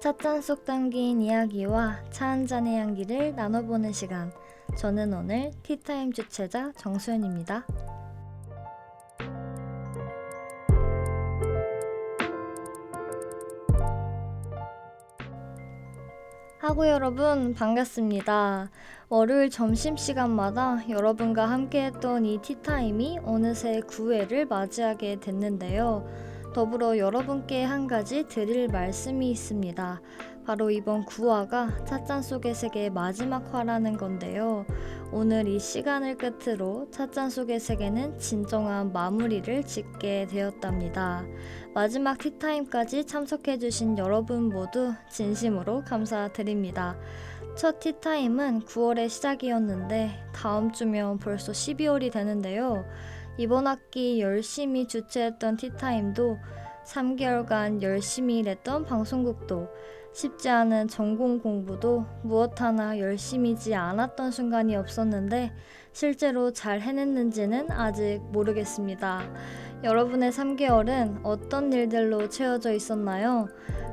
찻잔 속 담긴 이야기와 차 한 잔의 향기를 나눠보는 시간. 저는 오늘 티타임 주최자 정수연입니다. 하구 여러분 반갑습니다. 월요일 점심시간마다 여러분과 함께했던 이 티타임이 어느새 9회를 맞이하게 됐는데요. 더불어 여러분께 한 가지 드릴 말씀이 있습니다. 바로 이번 9화가 찻잔 속의 세계의 마지막 화라는 건데요. 오늘 이 시간을 끝으로 찻잔 속의 세계는 진정한 마무리를 짓게 되었답니다. 마지막 티타임까지 참석해주신 여러분 모두 진심으로 감사드립니다. 첫 티타임은 9월의 시작이었는데 다음 주면 벌써 12월이 되는데요. 이번 학기 열심히 주최했던 티타임도 3개월간 열심히 일했던 방송국도 쉽지 않은 전공 공부도 무엇 하나 열심히지 않았던 순간이 없었는데 실제로 잘 해냈는지는 아직 모르겠습니다. 여러분의 3개월은 어떤 일들로 채워져 있었나요?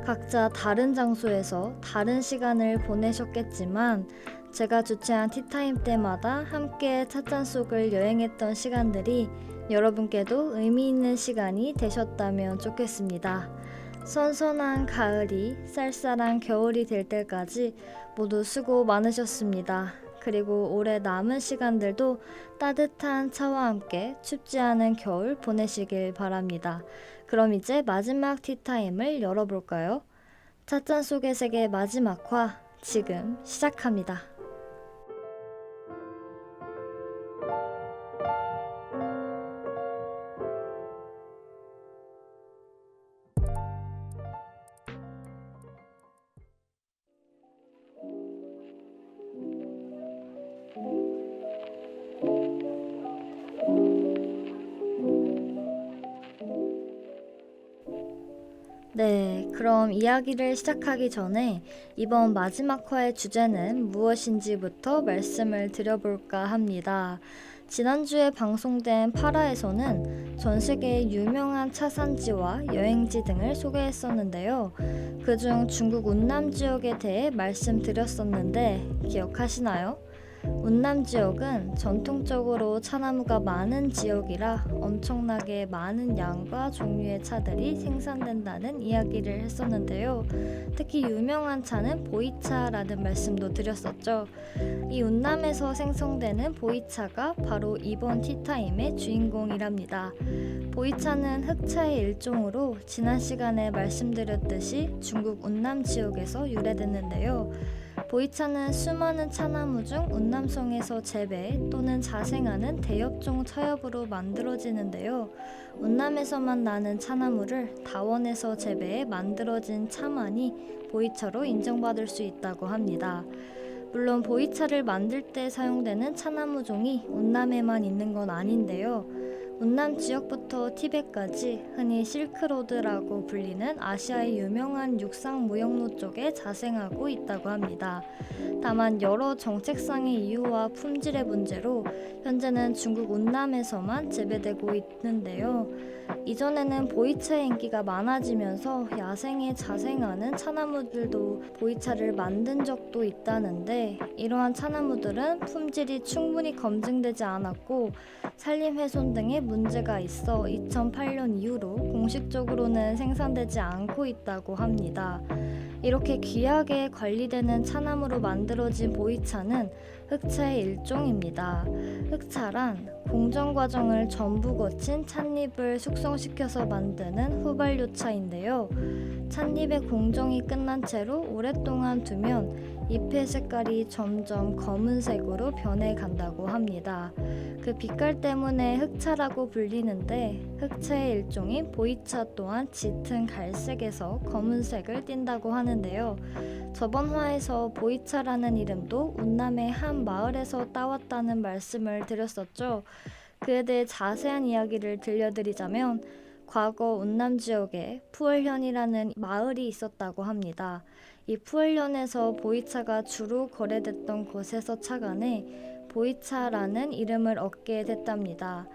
각자 다른 장소에서 다른 시간을 보내셨겠지만 제가 주최한 티타임 때마다 함께 찻잔 속을 여행했던 시간들이 여러분께도 의미 있는 시간이 되셨다면 좋겠습니다. 선선한 가을이 쌀쌀한 겨울이 될 때까지 모두 수고 많으셨습니다. 그리고 올해 남은 시간들도 따뜻한 차와 함께 춥지 않은 겨울 보내시길 바랍니다. 그럼 이제 마지막 티타임을 열어볼까요? 찻잔 속의 세계 마지막 화 지금 시작합니다. 네, 그럼 이야기를 시작하기 전에 이번 마지막 화의 주제는 무엇인지부터 말씀을 드려볼까 합니다. 지난주에 방송된 8화에서는 전 세계의 유명한 차산지와 여행지 등을 소개했었는데요. 그중 중국 운남 지역에 대해 말씀드렸었는데 기억하시나요? 운남 지역은 전통적으로 차나무가 많은 지역이라 엄청나게 많은 양과 종류의 차들이 생산된다는 이야기를 했었는데요. 특히 유명한 차는 보이차라는 말씀도 드렸었죠. 이 운남에서 생성되는 보이차가 바로 이번 티타임의 주인공이랍니다. 보이차는 흑차의 일종으로 지난 시간에 말씀드렸듯이 중국 운남 지역에서 유래됐는데요. 보이차는 수많은 차나무 중 운남성에서 재배 또는 자생하는 대엽종 차엽으로 만들어지는데요. 운남에서만 나는 차나무를 다원에서 재배해 만들어진 차만이 보이차로 인정받을 수 있다고 합니다. 물론 보이차를 만들 때 사용되는 차나무 종이 운남에만 있는 건 아닌데요. 운남 지역부터 티벳까지 흔히 실크로드라고 불리는 아시아의 유명한 육상 무역로 쪽에 자생하고 있다고 합니다. 다만 여러 정책상의 이유와 품질의 문제로 현재는 중국 운남에서만 재배되고 있는데요. 이전에는 보이차의 인기가 많아지면서 야생에 자생하는 차나무들도 보이차를 만든 적도 있다는데 이러한 차나무들은 품질이 충분히 검증되지 않았고 산림훼손 등의 문제가 있어 2008년 이후로 공식적으로는 생산되지 않고 있다고 합니다. 이렇게 귀하게 관리되는 차나무로 만들어진 보이차는 흑차의 일종입니다. 흑차란 공정 과정을 전부 거친 찻잎을 숙성시켜서 만드는 후발효차인데요. 찻잎의 공정이 끝난 채로 오랫동안 두면 잎의 색깔이 점점 검은색으로 변해간다고 합니다. 그 빛깔 때문에 흑차라고 불리는데 흑차의 일종인 보이차 또한 짙은 갈색에서 검은색을 띈다고 하는데요. 저번 화에서 보이차라는 이름도 운남의 한 마을에서 따왔다는 말씀을 드렸었죠. 그에 대해 자세한 이야기를 들려드리자면 과거 운남 지역에 푸얼현이라는 마을이 있었다고 합니다. 이 푸얼현에서 보이차가 주로 거래됐던 곳에서 착안해 보이차라는 이름을 얻게 됐답니다.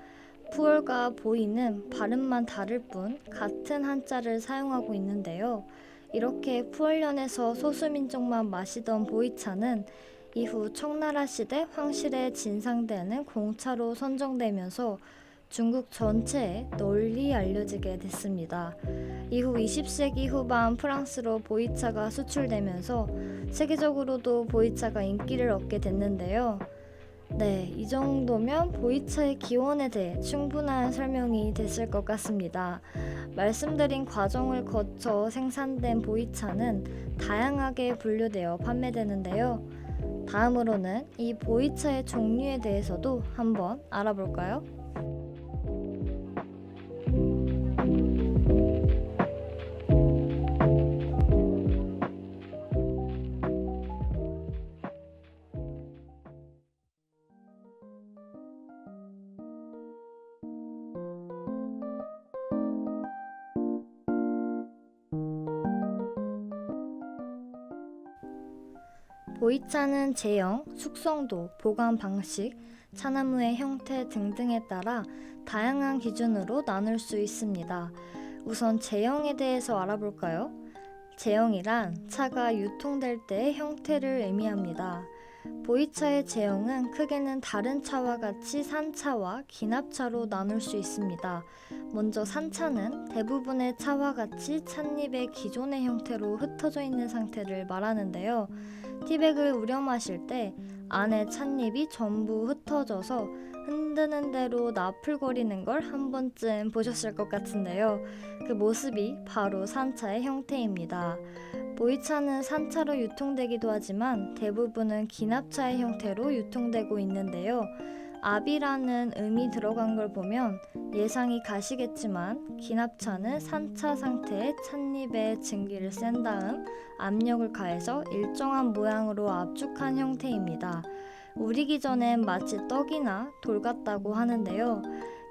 푸얼과 보이는 발음만 다를 뿐 같은 한자를 사용하고 있는데요. 이렇게 푸얼련에서 소수민족만 마시던 보이차는 이후 청나라 시대 황실에 진상되는 공차로 선정되면서 중국 전체에 널리 알려지게 됐습니다. 이후 20세기 후반 프랑스로 보이차가 수출되면서 세계적으로도 보이차가 인기를 얻게 됐는데요. 네, 이 정도면 보이차의 기원에 대해 충분한 설명이 됐을 것 같습니다. 말씀드린 과정을 거쳐 생산된 보이차는 다양하게 분류되어 판매되는데요. 다음으로는 이 보이차의 종류에 대해서도 한번 알아볼까요? 보이차는 제형, 숙성도, 보관 방식, 차나무의 형태 등등에 따라 다양한 기준으로 나눌 수 있습니다. 우선 제형에 대해서 알아볼까요? 제형이란 차가 유통될 때의 형태를 의미합니다. 보이차의 제형은 크게는 다른 차와 같이 산차와 기납차로 나눌 수 있습니다. 먼저 산차는 대부분의 차와 같이 찻잎의 기존의 형태로 흩어져 있는 상태를 말하는데요. 티백을 우려 마실 때 안에 찻잎이 전부 흩어져서 흔드는 대로 나풀거리는 걸 한 번쯤 보셨을 것 같은데요. 그 모습이 바로 산차의 형태입니다. 보이차는 산차로 유통되기도 하지만 대부분은 기납차의 형태로 유통되고 있는데요. 압이라는 음이 들어간 걸 보면 예상이 가시겠지만 기납차는 산차 상태의 찻잎에 증기를 센 다음 압력을 가해서 일정한 모양으로 압축한 형태입니다. 우리기 전엔 마치 떡이나 돌 같다고 하는데요.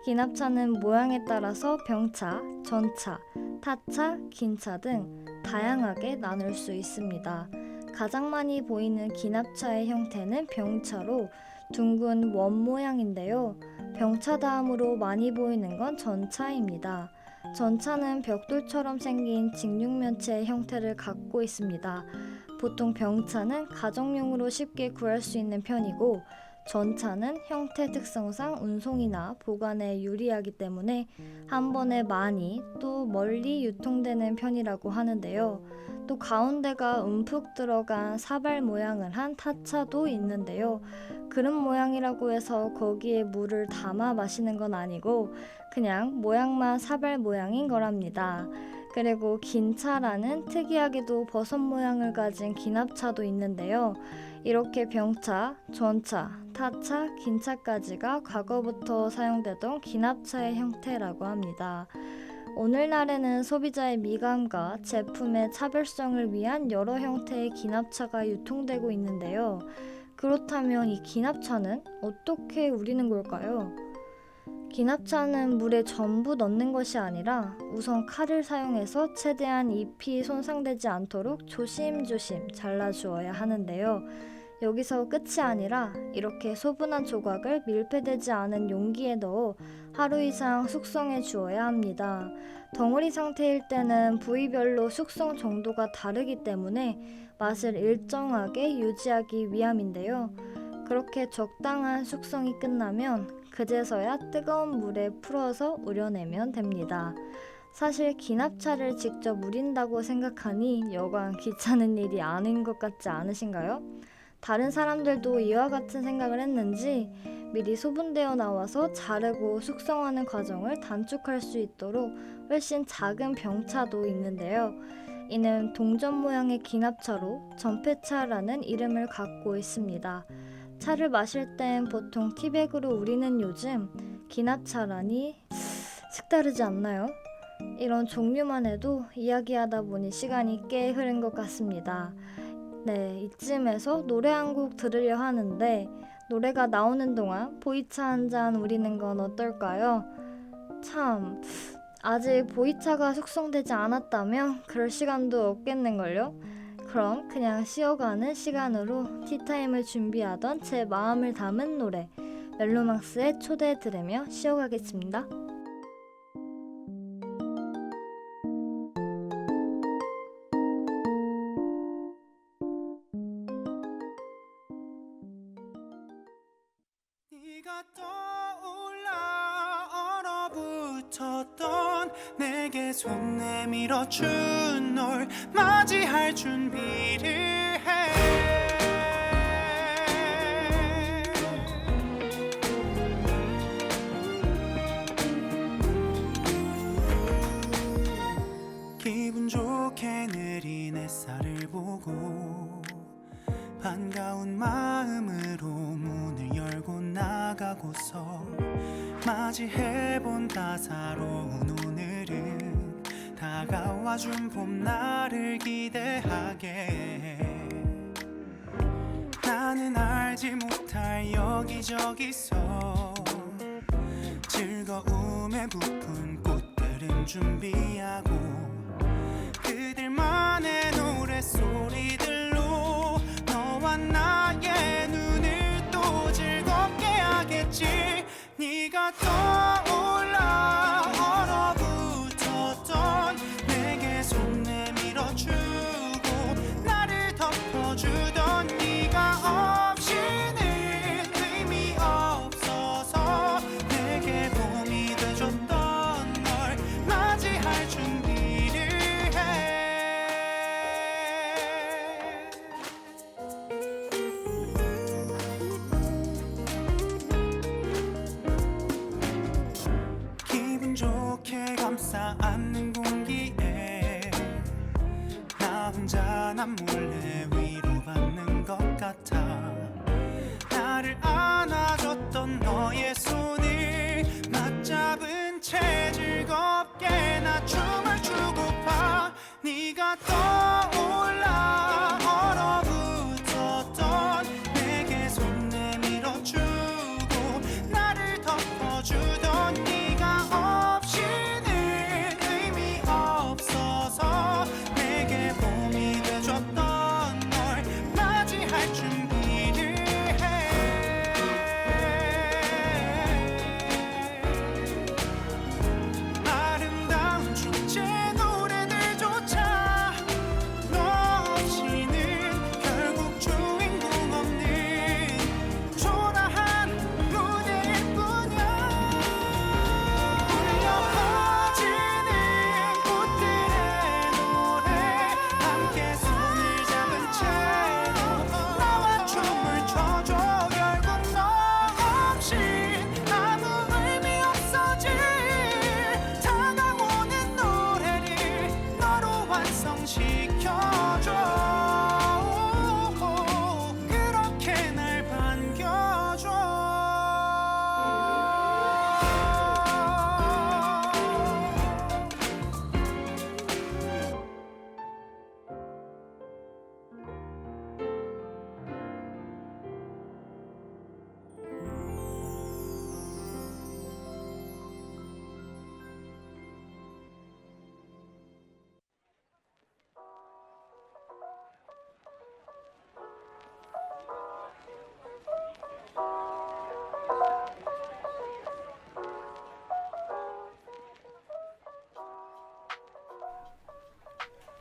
기납차는 모양에 따라서 병차, 전차, 타차, 긴차 등 다양하게 나눌 수 있습니다. 가장 많이 보이는 기납차의 형태는 병차로 둥근 원 모양인데요. 병차 다음으로 많이 보이는 건 전차입니다. 전차는 벽돌처럼 생긴 직육면체의 형태를 갖고 있습니다. 보통 병차는 가정용으로 쉽게 구할 수 있는 편이고 전차는 형태 특성상 운송이나 보관에 유리하기 때문에 한 번에 많이 또 멀리 유통되는 편이라고 하는데요. 또 가운데가 움푹 들어간 사발 모양을 한 타차도 있는데요. 그릇 모양이라고 해서 거기에 물을 담아 마시는 건 아니고 그냥 모양만 사발 모양인 거랍니다. 그리고 긴차라는 특이하게도 버섯 모양을 가진 기납차도 있는데요. 이렇게 병차, 전차, 타차, 긴차까지가 과거부터 사용되던 기납차의 형태라고 합니다. 오늘날에는 소비자의 미감과 제품의 차별성을 위한 여러 형태의 기납차가 유통되고 있는데요. 그렇다면 이 기납차는 어떻게 우리는 걸까요? 기납차는 물에 전부 넣는 것이 아니라 우선 칼을 사용해서 최대한 잎이 손상되지 않도록 조심조심 잘라주어야 하는데요. 여기서 끝이 아니라 이렇게 소분한 조각을 밀폐되지 않은 용기에 넣어 하루 이상 숙성해 주어야 합니다. 덩어리 상태일 때는 부위별로 숙성 정도가 다르기 때문에 맛을 일정하게 유지하기 위함인데요. 그렇게 적당한 숙성이 끝나면 그제서야 뜨거운 물에 풀어서 우려내면 됩니다. 사실 기납차를 직접 우린다고 생각하니 여간 귀찮은 일이 아닌 것 같지 않으신가요? 다른 사람들도 이와 같은 생각을 했는지 미리 소분되어 나와서 자르고 숙성하는 과정을 단축할 수 있도록 훨씬 작은 병차도 있는데요. 이는 동전 모양의 기납차로 전폐차라는 이름을 갖고 있습니다. 차를 마실 땐 보통 티백으로 우리는 요즘 기납차라니 색다르지 않나요? 이런 종류만 해도 이야기하다 보니 시간이 꽤 흐른 것 같습니다. 네, 이쯤에서 노래 한 곡 들으려 하는데 노래가 나오는 동안 보이차 한 잔 우리는 건 어떨까요? 참, 아직 보이차가 숙성되지 않았다면 그럴 시간도 없겠는걸요? 그럼 그냥 쉬어가는 시간으로 티타임을 준비하던 제 마음을 담은 노래 멜로망스의 초대 들으며 쉬어가겠습니다. 내게 손 내밀어 준 널 맞이할 준비를 해. 기분 좋게 내린 햇살을 보고 반가운 마음으로 문을 열고 나가고서 맞이해본 따사로운 오늘은 다가와준 봄날을 기대하게 해. 나는 알지 못할 여기저기서 즐거움에 부푼 꽃들은 준비하고 그들만의 노랫소리들로 너와 나의 눈을 또 즐겁게 하겠지. 네가 떠올라 얼어붙었던 내게 손 내밀어주고 나를 덮어주던 네가 없이는 의미 없어서 내게 봄이 돼줬던 널 맞이할 준비를 해. 기분 좋게 감싸 안는 공기에 나 혼자 난 몰래 위로받는 것 같아. 나를 안아줬던 너의 손을 맞잡은 채 즐겁게 나 춤을 추고파. 네가 떠올라 얼어붙었던 내게 손 내밀어주고 나를 덮어주던 네가 없이는 의미 없어서 내게 봄이 돼줬던 널 맞이할 준비를 해. 아름다운 축제 노래들조차 너 없이는 결국 주인공 없는 초라한 무대일 뿐이야. 울려 퍼지는 꽃들의 노래 함께 손을 잡은 채로 나와 춤을 춰줘. 결국 너 없인 아무 의미 없어질 다가오는 노래를 너로 완성시켜줘. 그렇게 날 반겨줘.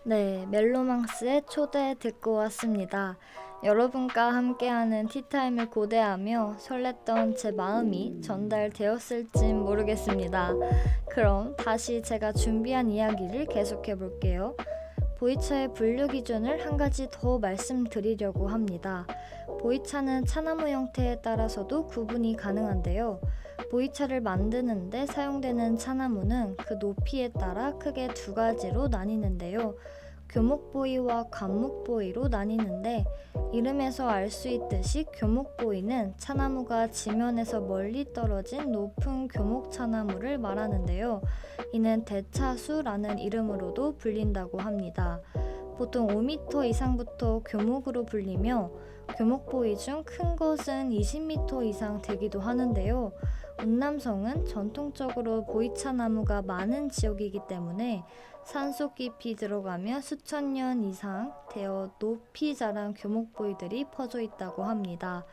네, 멜로망스의 초대 듣고 왔습니다. 여러분과 함께하는 티타임을 고대하며 설렜던 제 마음이 전달되었을진 모르겠습니다. 그럼 다시 제가 준비한 이야기를 계속해 볼게요. 보이차의 분류 기준을 한 가지 더 말씀드리려고 합니다. 보이차는 차나무 형태에 따라서도 구분이 가능한데요. 보이차를 만드는데 사용되는 차나무는 그 높이에 따라 크게 두 가지로 나뉘는데요. 교목보이와 관목보이로 나뉘는데 이름에서 알 수 있듯이 교목보이는 차나무가 지면에서 멀리 떨어진 높은 교목차나무를 말하는데요. 이는 대차수라는 이름으로도 불린다고 합니다. 보통 5m 이상부터 교목으로 불리며 교목보이 중 큰 것은 20m 이상 되기도 하는데요. 운남성은 전통적으로 보이차나무가 많은 지역이기 때문에 산속 깊이 들어가며 수천 년 이상 되어 높이 자란 교목보이들이 퍼져 있다고 합니다.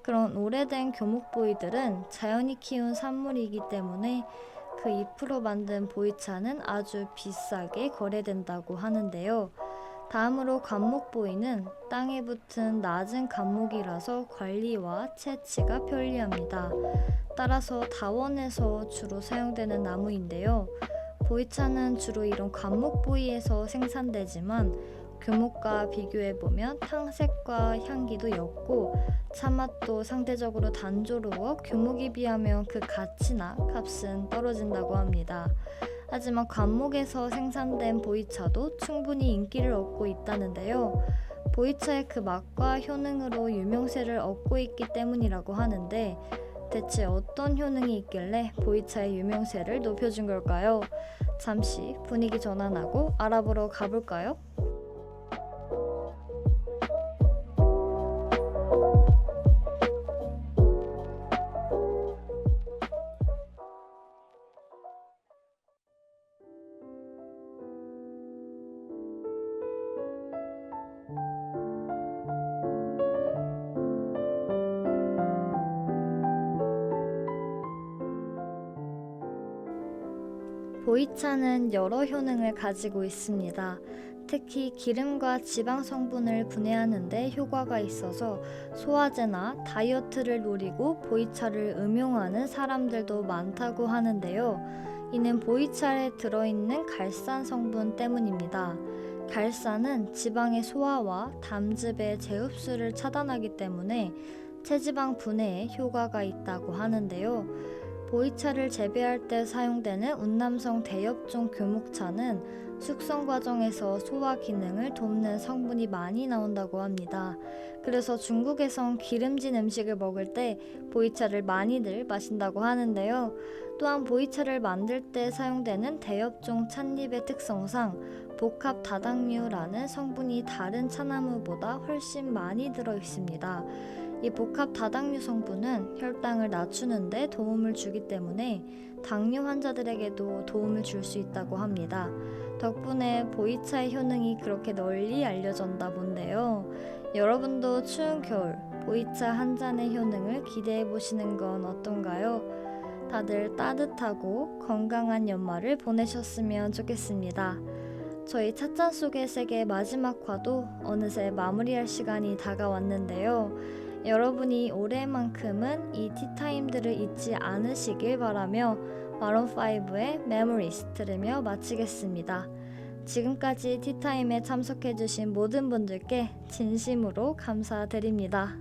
그런 오래된 교목보이들은 자연이 키운 산물이기 때문에 그 잎으로 만든 보이차는 아주 비싸게 거래된다고 하는데요. 다음으로 관목보이는 땅에 붙은 낮은 관목이라서 관리와 채취가 편리합니다. 따라서 다원에서 주로 사용되는 나무인데요. 보이차는 주로 이런 관목 부위에서 생산되지만 교목과 비교해보면 탕색과 향기도 옅고 차맛도 상대적으로 단조로워 교목에 비하면 그 가치나 값은 떨어진다고 합니다. 하지만 관목에서 생산된 보이차도 충분히 인기를 얻고 있다는데요. 보이차의 그 맛과 효능으로 유명세를 얻고 있기 때문이라고 하는데 대체 어떤 효능이 있길래 보이차의 유명세를 높여준 걸까요? 잠시 분위기 전환하고 알아보러 가볼까요? 보이차는 여러 효능을 가지고 있습니다. 특히 기름과 지방 성분을 분해하는 데 효과가 있어서 소화제나 다이어트를 노리고 보이차를 음용하는 사람들도 많다고 하는데요. 이는 보이차에 들어있는 갈산 성분 때문입니다. 갈산은 지방의 소화와 담즙의 재흡수를 차단하기 때문에 체지방 분해에 효과가 있다고 하는데요. 보이차를 재배할 때 사용되는 운남성 대엽종 교목차는 숙성 과정에서 소화 기능을 돕는 성분이 많이 나온다고 합니다. 그래서 중국에선 기름진 음식을 먹을 때 보이차를 많이들 마신다고 하는데요. 또한 보이차를 만들 때 사용되는 대엽종 찻잎의 특성상 복합 다당류라는 성분이 다른 차나무보다 훨씬 많이 들어 있습니다. 이 복합 다당류 성분은 혈당을 낮추는 데 도움을 주기 때문에 당뇨 환자들에게도 도움을 줄 수 있다고 합니다. 덕분에 보이차의 효능이 그렇게 널리 알려졌나 본데요. 여러분도 추운 겨울 보이차 한 잔의 효능을 기대해 보시는 건 어떤가요? 다들 따뜻하고 건강한 연말을 보내셨으면 좋겠습니다. 저희 찻잔 속의 세계 마지막 화도 어느새 마무리할 시간이 다가왔는데요. 여러분이 올해만큼은 이 티타임들을 잊지 않으시길 바라며 마룬5의 Memories 들으며 마치겠습니다. 지금까지 티타임에 참석해주신 모든 분들께 진심으로 감사드립니다.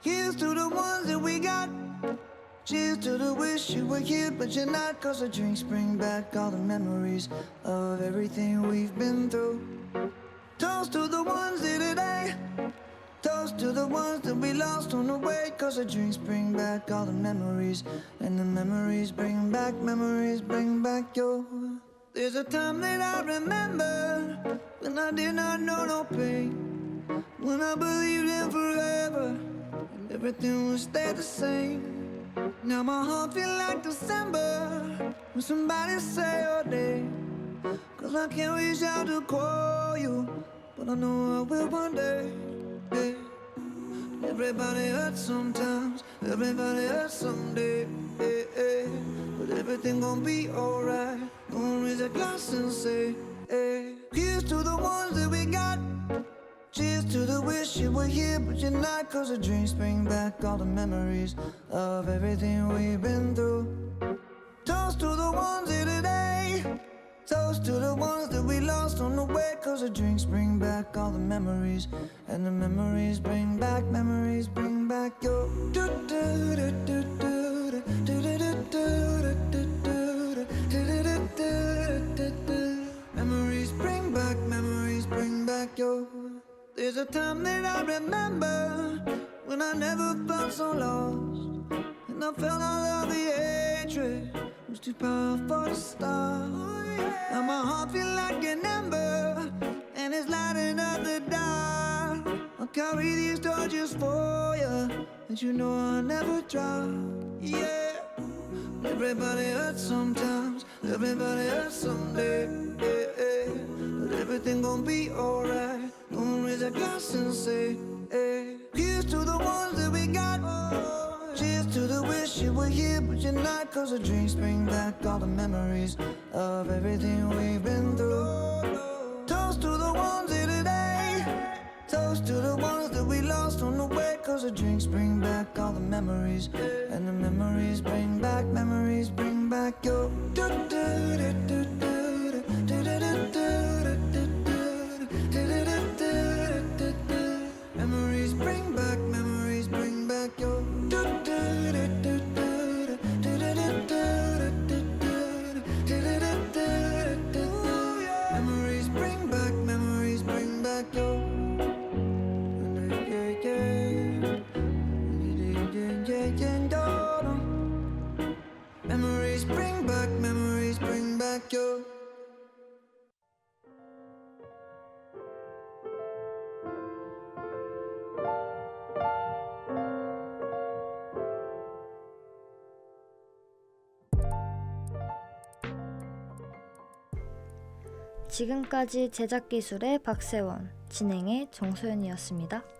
Here's to the ones that we got. Cheers to the wish you were here, but you're not. Cause the drinks bring back all the memories of everything we've been through. Toast to the ones here today. Toast to the ones that we lost on the way. Cause the drinks bring back all the memories. And the memories bring back your. There's a time that I remember when I did not know no pain. When I believed in forever and everything would stay the same. Now my heart feel like December when somebody say your name. Cause I can't reach out to call you, but I know I will one day. Hey. Everybody hurts sometimes, everybody hurts someday. Hey, hey. But everything gon' be alright. Gonna raise a glass and say, hey. Here's to the ones that we got. Cheers to the wish you were here, but you're not. Cause the drinks bring back all the memories of everything we've been through. Toast to the ones here today. Toast to the ones that we lost on the way. Cause the drinks bring back all the memories. And the memories bring back your. Memories bring back your. There's a time that I remember when I never felt so lost. And I felt all of the hatred was too powerful to stop. Now my heart feel like an ember and it's lighting up the dark. I'll carry these torches for you, and you know I'll never drop. Yeah. Everybody hurts sometimes, everybody hurts someday. Yeah, yeah. But everything gon' be alright. Gonna raise a glass and say, hey, here's to the ones that we got. Cheers to the wish you were here, but you're not. Cause the drinks bring back all the memories of everything we've been through. Toast to the ones here today. Toast to the ones that we lost on the way. Cause the drinks bring back all the memories. And the memories bring back your memories bring back your memories bring back your memories bring back your 지금까지 제작 기술의 박세원, 진행의 정소연이었습니다.